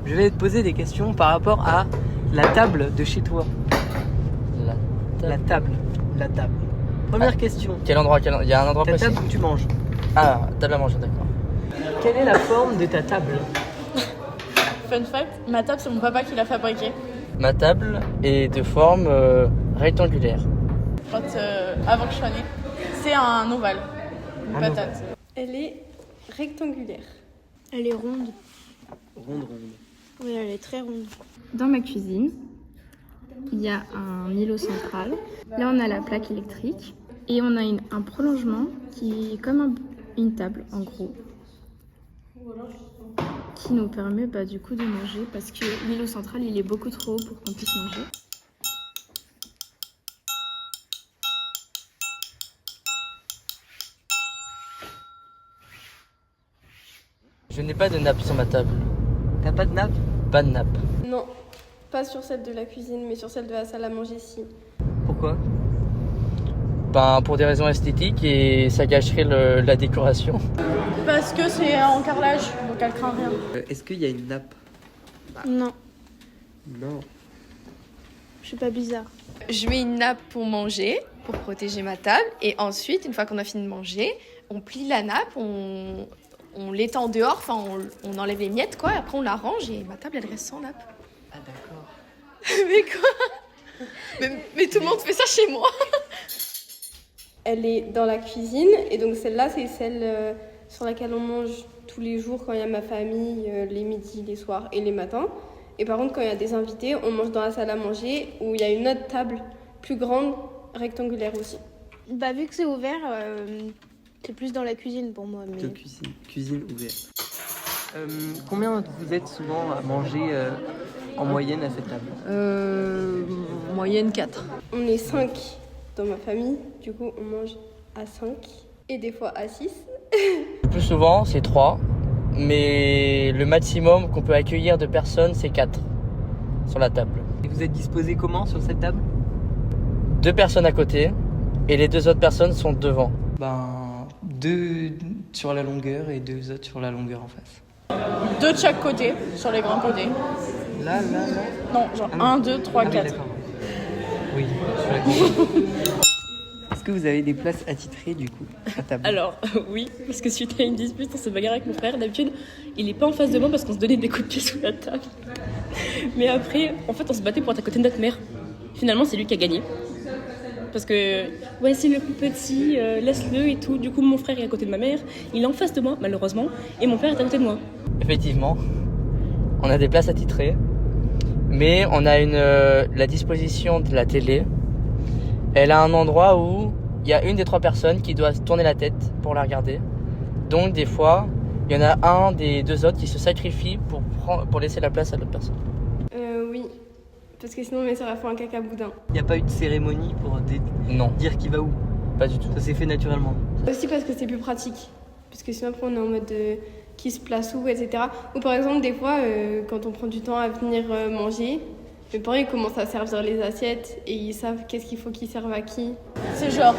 Je vais te poser des questions par rapport à la table de chez toi. La table. Première question. Quel endroit? Il y a un endroit Ta précis? table où tu manges. Ah, table à manger, d'accord. Quelle est la forme de ta table? Fun fact, ma table c'est mon papa qui l'a fabriquée. Ma table est de forme rectangulaire. Avant que je sois née. C'est un ovale, une Un patate. Elle est rectangulaire. Elle est ronde. Ronde. Oui, elle est très ronde. Dans ma cuisine, il y a un îlot central. Là, on a la plaque électrique. Et on a un prolongement qui est comme une table, en gros. Qui nous permet du coup de manger parce que l'îlot central, il est beaucoup trop haut pour qu'on puisse manger. Je n'ai pas de nappe sur ma table. T'as pas de nappe? Pas de nappe. Non, pas sur celle de la cuisine, mais sur celle de la salle à manger, si. Pourquoi? Pour des raisons esthétiques et ça gâcherait la décoration. Parce que c'est en carrelage, donc elle craint rien. Est-ce qu'il y a une nappe? Non, Non. je suis pas bizarre. Je mets une nappe pour manger, pour protéger ma table. Et ensuite, une fois qu'on a fini de manger, on plie la nappe, on l'étend dehors, enfin on enlève les miettes, quoi. Après, on la range et ma table, elle reste sans nappe. Ah d'accord. Mais quoi mais tout le monde fait ça chez moi. Elle est dans la cuisine, et donc celle-là, c'est celle sur laquelle on mange tous les jours quand il y a ma famille, les midis, les soirs et les matins. Et par contre, quand il y a des invités, on mange dans la salle à manger où il y a une autre table plus grande, rectangulaire aussi. Vu que c'est ouvert, c'est plus dans la cuisine pour moi. Mais... De cuisine ouverte. Combien vous êtes souvent à manger en moyenne à cette table? Moyenne 4. On est 5 dans ma famille, du coup on mange à 5 et des fois à 6. Le plus souvent, c'est 3. Mais le maximum qu'on peut accueillir de personnes, c'est 4 sur la table. Et vous êtes disposés comment sur cette table? 2 personnes à côté et les 2 autres personnes sont devant. 2 sur la longueur et 2 autres sur la longueur en face. 2 de chaque côté, sur les grands côtés. Là. Non, genre Ah oui. 1, 2, 3, Ah oui, 4. d'accord. Oui, sur la gauche. Est-ce que vous avez des places attitrées du coup à table? Alors, oui, parce que suite à une dispute, on s'est bagarré avec mon frère. D'habitude, il est pas en face de moi parce qu'on se donnait des coups de pied sous la table. Mais après, en fait, on se battait pour être à côté de notre mère. Finalement, c'est lui qui a gagné. Parce que, ouais, c'est le plus petit, laisse-le et tout. Du coup, mon frère est à côté de ma mère. Il est en face de moi, malheureusement. Et mon père est à côté de moi. Effectivement, on a des places attitrées. Mais on a la disposition de la télé. Elle a un endroit où il y a une des 3 personnes qui doit tourner la tête pour la regarder. Donc des fois, il y en a un des 2 autres qui se sacrifie pour laisser la place à l'autre personne. Oui, parce que sinon mes soeurs elles font un caca boudin. Il n'y a pas eu de cérémonie pour Non, dire qui va où? pas du tout. Ça s'est fait naturellement. Aussi parce que c'est plus pratique. Parce que sinon après on est en mode qui se place où, etc. Ou par exemple des fois quand on prend du temps à venir manger, mes parents ils commencent à servir les assiettes et ils savent qu'est-ce qu'il faut qu'ils servent à qui. C'est genre,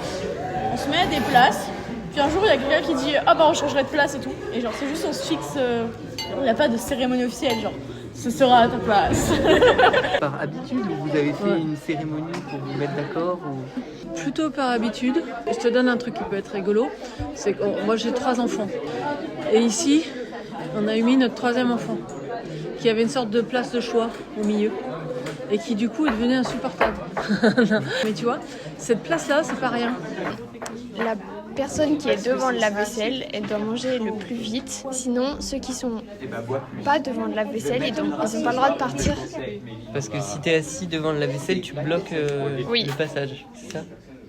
on se met à des places, puis un jour il y a quelqu'un qui dit on changerait de place et tout. Et genre c'est juste on se fixe, il n'y a pas de cérémonie officielle, genre ce sera à ta place. Par habitude ou vous avez fait une cérémonie pour vous mettre d'accord ou... Plutôt par habitude. Je te donne un truc qui peut être rigolo. C'est que moi j'ai 3 enfants. Et ici, on a mis notre 3e enfant qui avait une sorte de place de choix au milieu et qui du coup est devenu insupportable. Mais tu vois, cette place-là, c'est pas rien. La personne qui est devant le lave-vaisselle, elle doit manger le plus vite. Sinon, ceux qui sont pas devant le lave-vaisselle, ils n'ont pas le droit de partir. Parce que si t'es assis devant le lave-vaisselle, tu bloques Oui. le passage, c'est ça?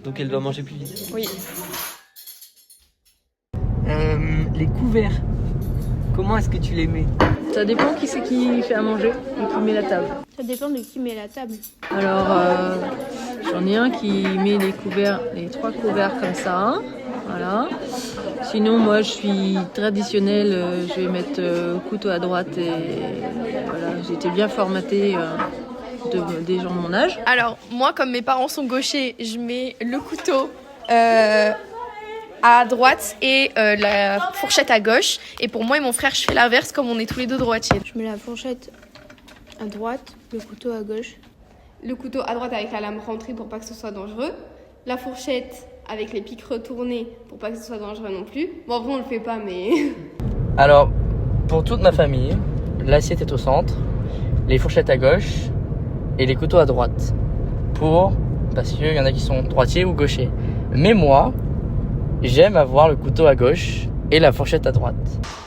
Donc elle doit manger plus vite. Oui. Les couverts, comment est-ce que tu les mets? Ça dépend qui c'est qui fait à manger et qui met la table. Ça dépend de qui met la table. Alors, j'en ai un qui met les 3 couverts comme ça. Voilà. Sinon, moi, je suis traditionnelle. Je vais mettre couteau à droite et voilà. J'ai été bien formatée des gens de mon âge. Alors, moi, comme mes parents sont gauchers, je mets le couteau à droite et la fourchette à gauche. Et pour moi et mon frère, je fais l'inverse comme on est tous les deux droitiers. Je mets la fourchette à droite, le couteau à gauche. Le couteau à droite avec la lame rentrée pour pas que ce soit dangereux. La fourchette avec les pics retournés pour pas que ce soit dangereux non plus. Bon, après, on le fait pas, mais... Alors, pour toute ma famille, l'assiette est au centre, les fourchettes à gauche et les couteaux à droite. Parce qu'il y en a qui sont droitiers ou gauchers. Mais moi, j'aime avoir le couteau à gauche et la fourchette à droite.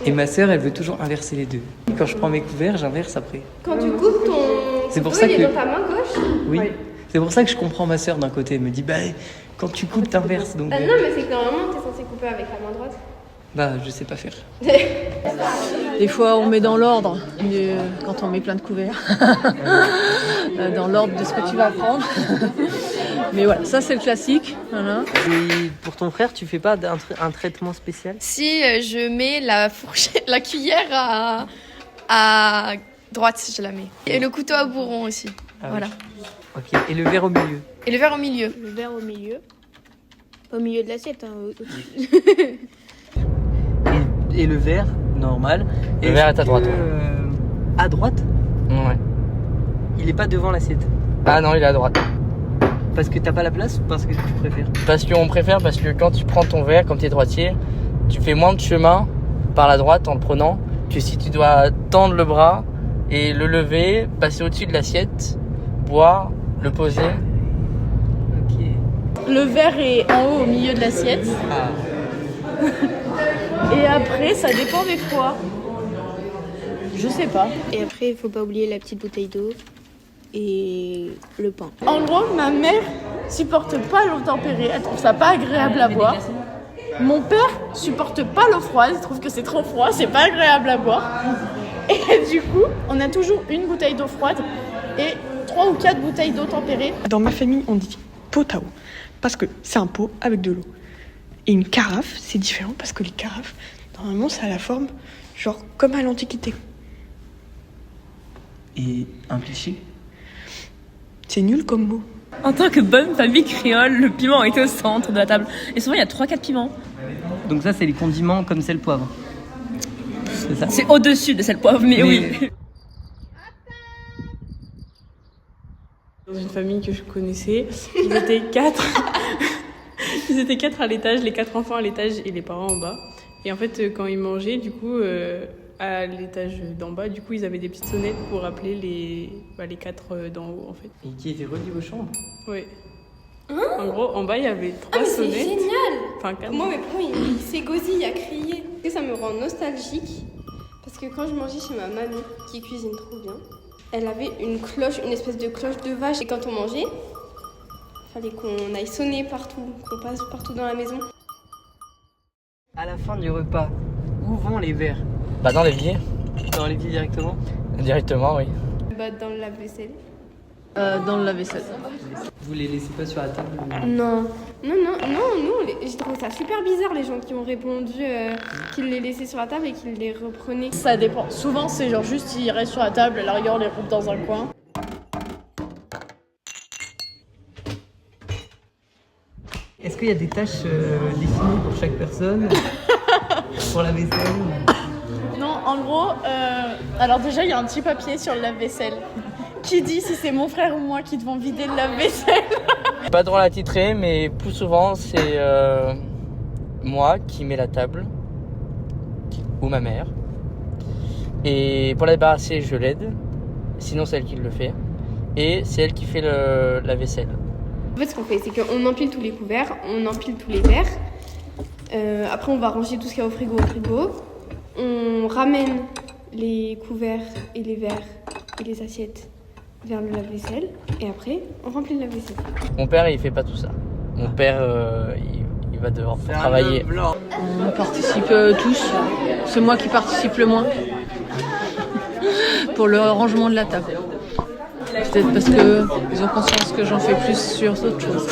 Et ma sœur, elle veut toujours inverser les deux. Quand je prends mes couverts, j'inverse après. Quand tu coupes, ton C'est pour couteau, ça il que- est dans ta main gauche. Oui. C'est pour ça que je comprends ma sœur d'un côté. Elle me dit, bah, quand tu coupes, t'inverses. Donc, Non, mais c'est que normalement, t'es censé couper avec la main droite. bah, je sais pas faire. Des fois, on met dans l'ordre, quand on met plein de couverts, dans l'ordre de ce que tu vas prendre. Mais voilà, ça c'est le classique. Voilà. Et pour ton frère, tu fais pas un traitement spécial? Si je mets la cuillère à droite, je la mets. Et le couteau à bourron aussi. Ah oui. Voilà. Ok. Et le verre au milieu? Et le verre au milieu. Le verre au milieu. Pas au milieu de l'assiette, hein, au-dessus. Et le verre, normal. Le verre est à droite. À droite? Ouais. Il est pas devant l'assiette? Ah non, il est à droite. Parce que t'as pas la place ou parce que tu préfères? Parce qu'on préfère, parce que quand tu prends ton verre, comme tu es droitier, tu fais moins de chemin par la droite en le prenant que si tu dois tendre le bras et le lever, passer au-dessus de l'assiette, boire, le poser. Ok. Le verre est en haut au milieu de l'assiette. Ah. Et après, ça dépend des fois. Je sais pas. Et après, il faut pas oublier la petite bouteille d'eau et le pain. En gros, ma mère supporte pas l'eau tempérée. Elle trouve ça pas agréable à boire. Mon père supporte pas l'eau froide. Il trouve que c'est trop froid. C'est pas agréable à boire. Et du coup, on a toujours une bouteille d'eau froide et 3 ou 4 bouteilles d'eau tempérée. Dans ma famille, on dit pot à eau parce que c'est un pot avec de l'eau. Et une carafe, c'est différent parce que les carafes, normalement, ça a la forme genre comme à l'Antiquité. Et un cliché? C'est nul comme mot. En tant que bonne famille créole, le piment est au centre de la table. Et souvent, il y a 3-4 piments. Donc ça, c'est les condiments comme sel, poivre. C'est ça? C'est au-dessus de sel poivre, mais oui. Dans une famille que je connaissais, ils étaient 4. Ils étaient 4 à l'étage, les 4 enfants à l'étage et les parents en bas. Et en fait, quand ils mangeaient, du coup, à l'étage d'en bas, du coup, ils avaient des petites sonnettes pour appeler les 4 d'en haut, en fait. Et qui était relié aux chambres? Oui. En gros, en bas, il y avait 3 mais sonnettes. c'est génial! Enfin, 4. Moi, mes parents, il s'est gosille à crier. Et ça me rend nostalgique parce que quand je mangeais chez ma mamie, qui cuisine trop bien, elle avait une cloche, une espèce de cloche de vache. Et quand on mangeait, fallait qu'on aille sonner partout, qu'on passe partout dans la maison. À la fin du repas, où vont les verres? Bah dans l'évier. Dans l'évier directement? Directement, oui. Bah, dans le lave-vaisselle. Dans le lave-vaisselle. Vous les laissez pas sur la table? Non, nous, j'ai trouvé ça super bizarre, les gens qui ont répondu qu'ils les laissaient sur la table et qu'ils les reprenaient. Ça dépend. Souvent, c'est genre juste ils restent sur la table, à la rigueur, on les groupe dans un coin. Est-ce qu'il y a des tâches définies pour chaque personne? Pour la vaisselle? Non, en gros, alors déjà, il y a un petit papier sur le lave-vaisselle qui dit si c'est mon frère ou moi qui devons vider le lave-vaisselle. Pas drôle à titrer, mais plus souvent, c'est moi qui mets la table, ou ma mère. Et pour la débarrasser, je l'aide. Sinon, c'est elle qui le fait. Et c'est elle qui fait la vaisselle. En fait, ce qu'on fait, c'est qu'on empile tous les couverts, on empile tous les verres. Après, on va ranger tout ce qu'il y a au frigo. On ramène les couverts et les verres et les assiettes vers le lave-vaisselle. Et après, on remplit le lave-vaisselle. Mon père, il fait pas tout ça. Mon père, il va dehors pour travailler. On participe tous. C'est moi qui participe le moins. Pour le rangement de la table. Peut-être parce qu'ils ont conscience que j'en fais plus sur d'autres choses.